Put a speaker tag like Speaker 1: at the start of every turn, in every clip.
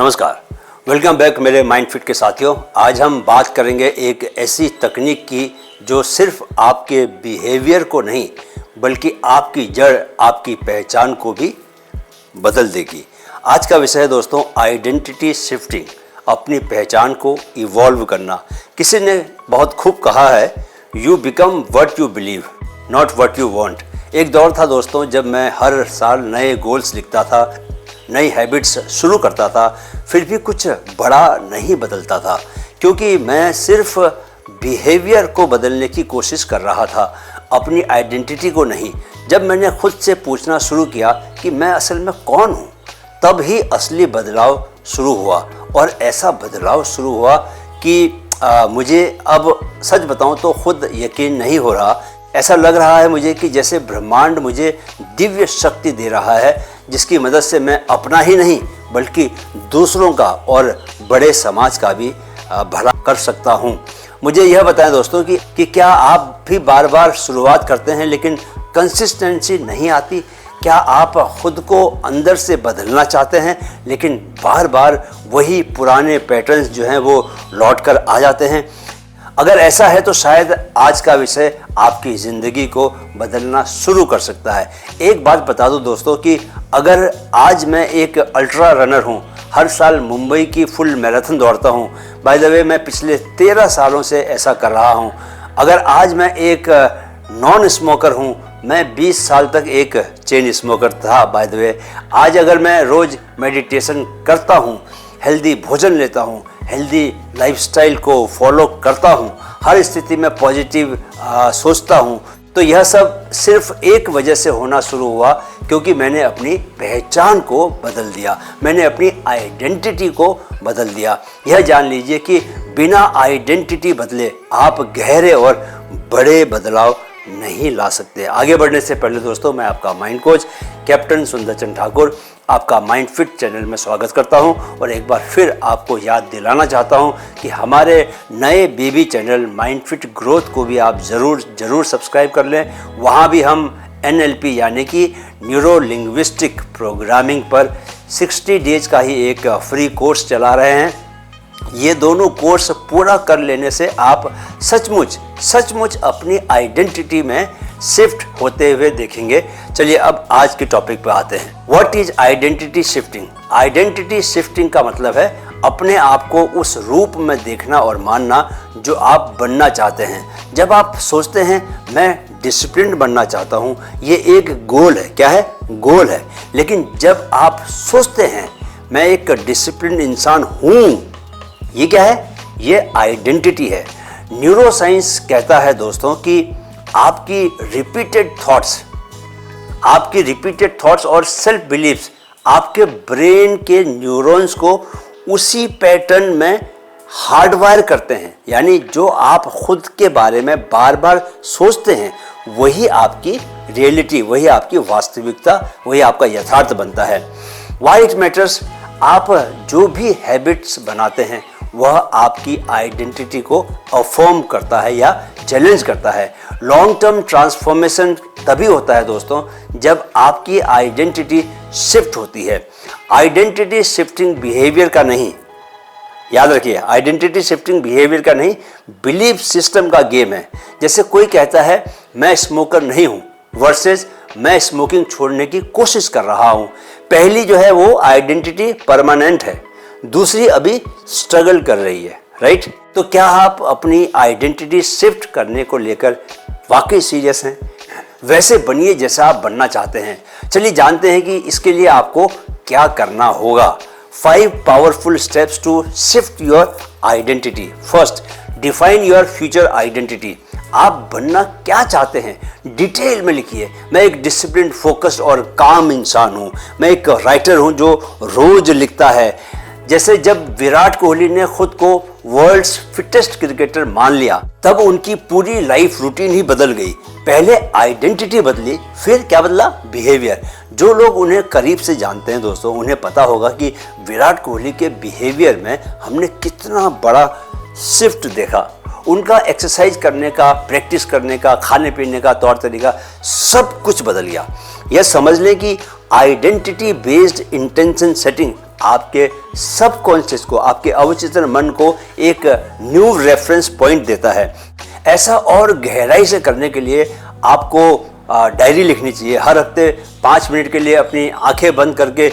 Speaker 1: नमस्कार, welcome back मेरे mind fit के साथियों। आज हम बात करेंगे एक ऐसी तकनीक की जो सिर्फ आपके बिहेवियर को नहीं बल्कि आपकी जड़, आपकी पहचान को भी बदल देगी। आज का विषय है दोस्तों आइडेंटिटी शिफ्टिंग, अपनी पहचान को इवॉल्व करना। किसी ने बहुत खूब कहा है, you become what you believe not what you want. एक दौर था दोस्तों जब मैं हर साल नए गोल्स लिखता था, नई हैबिट्स शुरू करता था, फिर भी कुछ बड़ा नहीं बदलता था क्योंकि मैं सिर्फ बिहेवियर को बदलने की कोशिश कर रहा था, अपनी आइडेंटिटी को नहीं। जब मैंने खुद से पूछना शुरू किया कि मैं असल में कौन हूँ, तब ही असली बदलाव शुरू हुआ। और ऐसा बदलाव शुरू हुआ कि मुझे अब सच बताऊँ तो खुद यकीन नहीं हो रहा। ऐसा लग रहा है मुझे कि जैसे ब्रह्मांड मुझे दिव्य शक्ति दे रहा है जिसकी मदद से मैं अपना ही नहीं बल्कि दूसरों का और बड़े समाज का भी भला कर सकता हूँ। मुझे यह बताएं दोस्तों कि क्या आप भी बार बार शुरुआत करते हैं लेकिन कंसिस्टेंसी नहीं आती? क्या आप खुद को अंदर से बदलना चाहते हैं लेकिन बार बार वही पुराने पैटर्न्स जो हैं वो लौट कर आ जाते हैं? अगर ऐसा है तो शायद आज का विषय आपकी ज़िंदगी को बदलना शुरू कर सकता है। एक बात बता दूं दोस्तों कि अगर आज मैं एक अल्ट्रा रनर हूं, हर साल मुंबई की फुल मैराथन दौड़ता हूं, बाय द वे मैं पिछले 13 सालों से ऐसा कर रहा हूं। अगर आज मैं एक नॉन स्मोकर हूं, मैं 20 साल तक एक चेन स्मोकर था बाय द वे। आज अगर मैं रोज़ मेडिटेशन करता हूं, हेल्दी भोजन लेता हूं, हेल्दी लाइफस्टाइल को फॉलो करता हूं, हर स्थिति में पॉजिटिव सोचता हूं, तो यह सब सिर्फ एक वजह से होना शुरू हुआ क्योंकि मैंने अपनी पहचान को बदल दिया, मैंने अपनी आइडेंटिटी को बदल दिया। यह जान लीजिए कि बिना आइडेंटिटी बदले आप गहरे और बड़े बदलाव नहीं ला सकते। आगे बढ़ने से पहले दोस्तों मैं आपका माइंड कोच कैप्टन सुंदरचंद ठाकुर आपका माइंड फिट चैनल में स्वागत करता हूं और एक बार फिर आपको याद दिलाना चाहता हूं कि हमारे नए baby channel mind fit growth को भी आप ज़रूर सब्सक्राइब कर लें। वहां भी हम NLP यानी कि न्यूरो लिंग्विस्टिक प्रोग्रामिंग पर 60 डेज का ही एक फ्री कोर्स चला रहे हैं। ये दोनों कोर्स पूरा कर लेने से आप सचमुच अपनी आइडेंटिटी में शिफ्ट होते हुए देखेंगे। चलिए अब आज के टॉपिक पर आते हैं। What is identity shifting? Identity shifting का मतलब है अपने आप को उस रूप में देखना और मानना जो आप बनना चाहते हैं। जब आप सोचते हैं मैं डिसिप्लिन बनना चाहता हूँ, ये एक गोल है। क्या है? गोल है। लेकिन जब आप सोचते हैं मैं एक डिसिप्लिन इंसान हूँ, ये क्या है? ये आइडेंटिटी है। न्यूरो साइंस कहता है दोस्तों कि आपकी रिपीटेड थॉट्स और सेल्फ बिलीफ्स आपके ब्रेन के न्यूरॉन्स को उसी पैटर्न में हार्डवायर करते हैं। यानी जो आप खुद के बारे में बार बार सोचते हैं वही आपकी रियलिटी, वही आपकी वास्तविकता, वही आपका यथार्थ बनता है। Why it matters? आप जो भी हैबिट्स बनाते हैं वह आपकी आइडेंटिटी को अफर्म करता है या चैलेंज करता है। लॉन्ग टर्म ट्रांसफॉर्मेशन तभी होता है दोस्तों जब आपकी आइडेंटिटी शिफ्ट होती है। आइडेंटिटी शिफ्टिंग बिहेवियर का नहीं, याद रखिए, आइडेंटिटी शिफ्टिंग बिहेवियर का नहीं, बिलीफ सिस्टम का गेम है। जैसे कोई कहता है मैं स्मोकर नहीं हूँ वर्सेस मैं स्मोकिंग छोड़ने की कोशिश कर रहा हूँ। पहली जो है वो आइडेंटिटी परमानेंट है, दूसरी अभी स्ट्रगल कर रही है, राइट? तो क्या आप अपनी आइडेंटिटी शिफ्ट करने को लेकर वाकई सीरियस हैं? वैसे बनिए जैसा आप बनना चाहते हैं। चलिए जानते हैं कि इसके लिए आपको क्या करना होगा। 5 powerful steps to shift your identity. First, define your future identity. आप बनना क्या चाहते हैं डिटेल में लिखिए। मैं एक डिसिप्लिन, फोकस्ड और काम इंसान हूँ। मैं एक राइटर हूँ जो रोज लिखता है। जैसे जब विराट कोहली ने खुद को वर्ल्ड्स फिटेस्ट क्रिकेटर मान लिया तब उनकी पूरी लाइफ रूटीन ही बदल गई। पहले आइडेंटिटी बदली, फिर क्या बदला? बिहेवियर। जो लोग उन्हें करीब से जानते हैं दोस्तों, उन्हें पता होगा कि विराट कोहली के बिहेवियर में हमने कितना बड़ा शिफ्ट देखा। उनका एक्सरसाइज करने का, प्रैक्टिस करने का, खाने पीने का तौर तरीका सब कुछ बदल गया। यह समझ लें कि आइडेंटिटी बेस्ड इंटेंशन सेटिंग आपके सबकॉन्शियस को, आपके अवचेतन मन को एक न्यू रेफरेंस पॉइंट देता है। ऐसा और गहराई से करने के लिए आपको डायरी लिखनी चाहिए। हर हफ्ते 5 मिनट के लिए अपनी आंखें बंद करके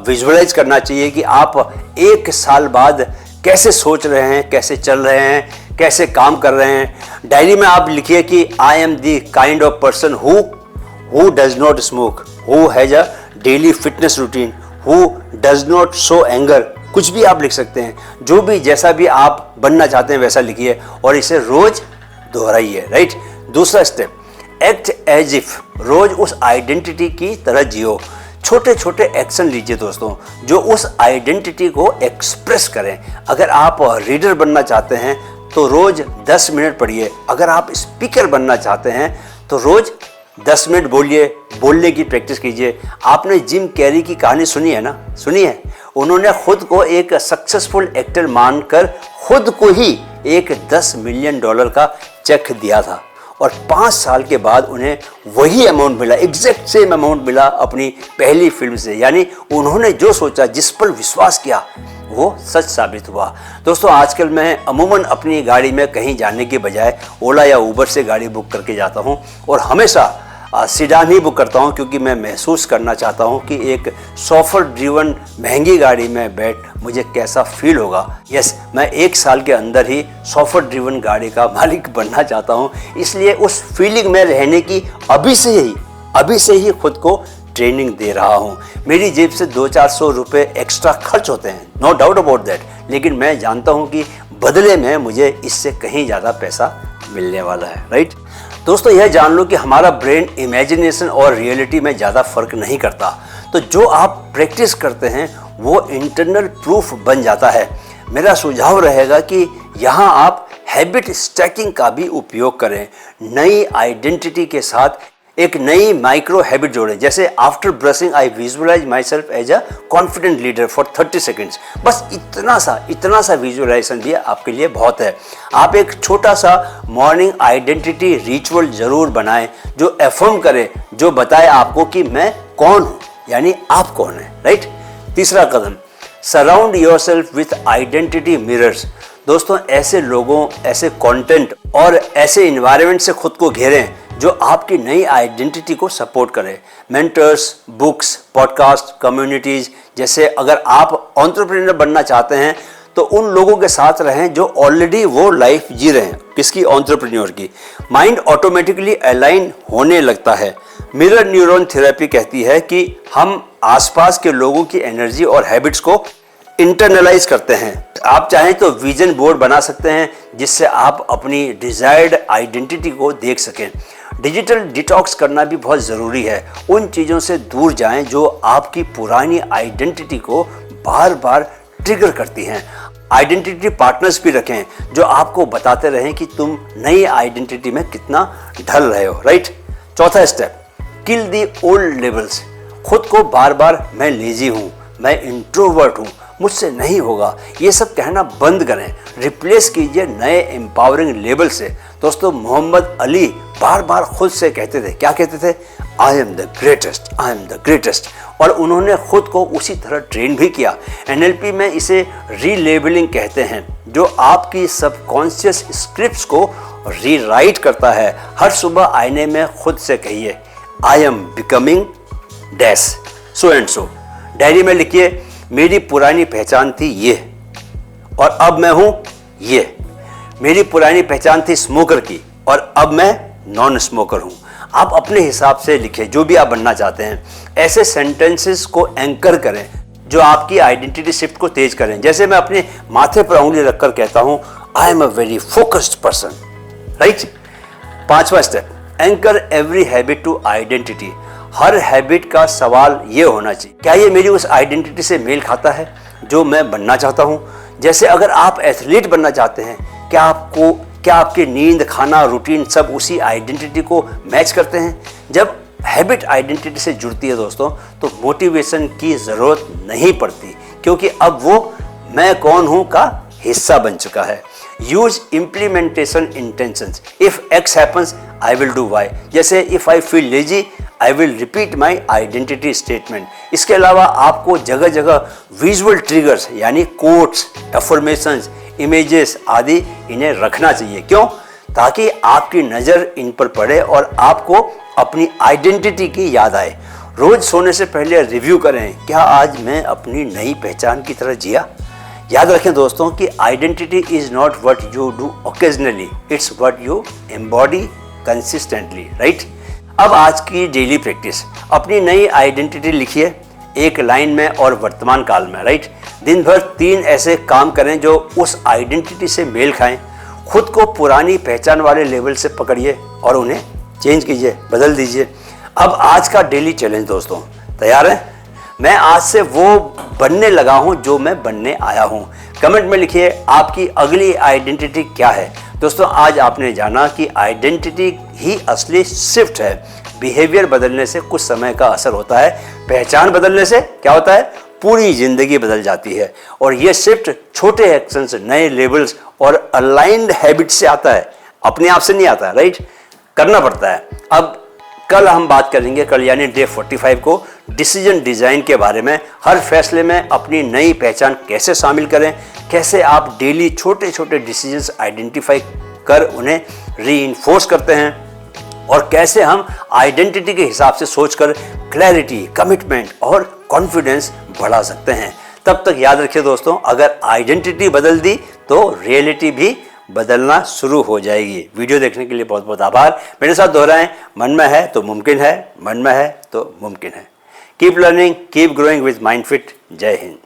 Speaker 1: विजुअलाइज करना चाहिए कि आप 1 साल बाद कैसे सोच रहे हैं, कैसे चल रहे हैं, कैसे काम कर रहे हैं। डायरी में आप लिखिए कि I am the kind of person who does not smoke, who has a daily fitness routine, who does not show anger. कुछ भी आप लिख सकते हैं, जो भी जैसा भी आप बनना चाहते हैं वैसा लिखिए और इसे रोज दोहराइए, राइट। दूसरा स्टेप, एक्ट एज इफ, रोज उस आइडेंटिटी की तरह जियो। छोटे छोटे एक्शन लीजिए दोस्तों, जो उस आइडेंटिटी को एक्सप्रेस करें। अगर आप रीडर बनना चाहते हैं तो रोज 10 मिनट पढ़िए। अगर आप स्पीकर बनना चाहते हैं तो रोज 10 मिनट बोलिए, बोलने की प्रैक्टिस कीजिए। आपने जिम कैरी की कहानी सुनी है ना, सुनी है। उन्होंने खुद को एक सक्सेसफुल एक्टर मानकर खुद को ही एक $10 मिलियन का चेक दिया था और 5 साल के बाद उन्हें वही अमाउंट मिला, एग्जैक्ट सेम अमाउंट मिला अपनी पहली फिल्म से। यानी उन्होंने जो सोचा, जिस पर विश्वास किया, वो सच साबित हुआ। दोस्तों, आजकल मैं अमूमन अपनी गाड़ी में कहीं जाने के बजाय ओला या उबर से गाड़ी बुक करके जाता हूँ और हमेशा सीडान ही बुक करता हूँ, क्योंकि मैं महसूस करना चाहता हूँ कि एक सॉफ्टवेयर ड्रिवन महंगी गाड़ी में बैठ मुझे कैसा फील होगा। यस, मैं 1 साल के अंदर ही सॉफ्टवेयर ड्रिवन गाड़ी का मालिक बनना चाहता हूँ। इसलिए उस फीलिंग में रहने की अभी से ही खुद को ट्रेनिंग दे रहा हूँ। मेरी जेब से 200-400 रुपये एक्स्ट्रा खर्च होते हैं, नो डाउट अबाउट दैट, लेकिन मैं जानता हूँ कि बदले में मुझे इससे कहीं ज़्यादा पैसा मिलने वाला है, राइट। दोस्तों, यह जान लो कि हमारा ब्रेन इमेजिनेशन और रियलिटी में ज़्यादा फर्क नहीं करता। तो जो आप प्रैक्टिस करते हैं वो इंटरनल प्रूफ बन जाता है। मेरा सुझाव रहेगा कि यहाँ आप हैबिट स्टैकिंग का भी उपयोग करें। नई आइडेंटिटी के साथ एक नई माइक्रो हैबिट जोड़ें। जैसे after brushing I visualize myself as a confident leader for 30 seconds. बस इतना सा विजुअलाइजेशन भी आपके लिए बहुत है। आप एक छोटा सा मॉर्निंग आइडेंटिटी रिचुअल जरूर बनाएं, जो एफर्म करे, जो बताए आपको कि मैं कौन हूँ, यानी आप कौन हैं, राइट। तीसरा कदम, surround yourself with identity mirrors. दोस्तों, ऐसे लोगों, ऐसे कंटेंट और ऐसे इन्वायरमेंट से खुद को घेरें जो आपकी नई आइडेंटिटी को सपोर्ट करें। Mentors, books, podcast, communities. जैसे अगर आप एंटरप्रेन्योर बनना चाहते हैं तो उन लोगों के साथ रहें जो ऑलरेडी वो लाइफ जी रहे हैं। किसकी? एंटरप्रेन्योर की। माइंड ऑटोमेटिकली अलाइन होने लगता है। मिरर न्यूरॉन थेरेपी कहती है कि हम आसपास के लोगों की एनर्जी और हैबिट्स को इंटरनलाइज करते हैं। आप चाहें तो विजन बोर्ड बना सकते हैं जिससे आप अपनी डिजायर्ड आइडेंटिटी को देख सकें। डिजिटल डिटॉक्स करना भी बहुत ज़रूरी है। उन चीज़ों से दूर जाएं जो आपकी पुरानी आइडेंटिटी को बार बार ट्रिगर करती हैं। आइडेंटिटी पार्टनर्स भी रखें जो आपको बताते रहें कि तुम नई आइडेंटिटी में कितना ढल रहे हो, राइट। चौथा step, kill the old labels. खुद को बार बार मैं लेजी हूँ, मैं इंट्रोवर्ट हूँ, मुझसे नहीं होगा, ये सब कहना बंद करें। रिप्लेस कीजिए नए एम्पावरिंग लेबल से। दोस्तों, मोहम्मद अली बार बार खुद से कहते थे, क्या कहते थे? I am the greatest, I am the greatest. और उन्होंने खुद को उसी तरह ट्रेन भी किया। NLP में इसे रीलेबलिंग कहते हैं, जो आपकी सबकॉन्शियस स्क्रिप्ट्स को रीराइट करता है। हर सुबह आईने में खुद से कहिए, I am becoming dash so and so. Diary में लिखिए, मेरी पुरानी पहचान थी ये और अब मैं हूं ये। मेरी पुरानी पहचान थी स्मोकर की और अब मैं नॉन स्मोकर हूं। आप अपने हिसाब से लिखें जो भी आप बनना चाहते हैं। ऐसे सेंटेंसेस को एंकर करें जो आपकी आइडेंटिटी शिफ्ट को तेज करें। जैसे मैं अपने माथे पर उंगली रखकर कहता हूं, I am a very focused person, right. 5वां step, anchor every habit to identity. हर हैबिट का सवाल ये होना चाहिए, क्या ये मेरी उस आइडेंटिटी से मेल खाता है जो मैं बनना चाहता हूँ। जैसे अगर आप एथलीट बनना चाहते हैं, क्या आपकी नींद, खाना, रूटीन सब उसी आइडेंटिटी को मैच करते हैं। जब हैबिट आइडेंटिटी से जुड़ती है दोस्तों, तो मोटिवेशन की ज़रूरत नहीं पड़ती, क्योंकि अब वो मैं कौन हूँ का हिस्सा बन चुका है। Use implementation intentions. If X happens I will do Y. जैसे if I feel lazy I will repeat my identity statement. इसके अलावा आपको जगह जगह विजुअल ट्रिगर्स यानी कोट्स, अफर्मेशंस, इमेजेस आदि इन्हें रखना चाहिए। क्यों? ताकि आपकी नज़र इन पर पड़े और आपको अपनी आइडेंटिटी की याद आए। रोज सोने से पहले रिव्यू करें, क्या आज मैं अपनी नई पहचान की तरह जिया? याद रखें दोस्तों कि identity is not what you do occasionally, it's what you embody consistently, right? अब आज की डेली प्रैक्टिस, अपनी नई आइडेंटिटी लिखिए एक लाइन में और वर्तमान काल में, राइट? दिन भर 3 ऐसे काम करें जो उस आइडेंटिटी से मेल खाएं। खुद को पुरानी पहचान वाले लेवल से पकड़िए और उन्हें चेंज कीजिए, बदल दीजिए। अब आज का डेली चैलेंज दोस्तों, तैयार हैं? मैं आज से वो बनने लगा हूं जो मैं बनने आया हूं। कमेंट में लिखिए आपकी अगली आइडेंटिटी क्या है। दोस्तों, आज आपने जाना कि आइडेंटिटी ही असली शिफ्ट है। बिहेवियर बदलने से कुछ समय का असर होता है, पहचान बदलने से क्या होता है? पूरी जिंदगी बदल जाती है। और ये शिफ्ट छोटे एक्शंस, नए लेवल्स और अलाइंड हैबिट से आता है, अपने आप से नहीं आता, राइट? करना पड़ता है। अब कल हम बात करेंगे, कल यानी डे 45 को, डिसीजन डिजाइन के बारे में। हर फैसले में अपनी नई पहचान कैसे शामिल करें, कैसे आप डेली छोटे छोटे डिसीजंस आइडेंटिफाई कर उन्हें रीइंफोर्स करते हैं, और कैसे हम आइडेंटिटी के हिसाब से सोचकर क्लैरिटी, कमिटमेंट और कॉन्फिडेंस बढ़ा सकते हैं। तब तक याद रखिए दोस्तों, अगर आइडेंटिटी बदल दी तो रियलिटी भी बदलना शुरू हो जाएगी। वीडियो देखने के लिए बहुत बहुत आभार। मेरे साथ दोहराएं, मन में है तो मुमकिन है, मन में है तो मुमकिन है। Keep learning, keep growing with MindFit. जय हिंद।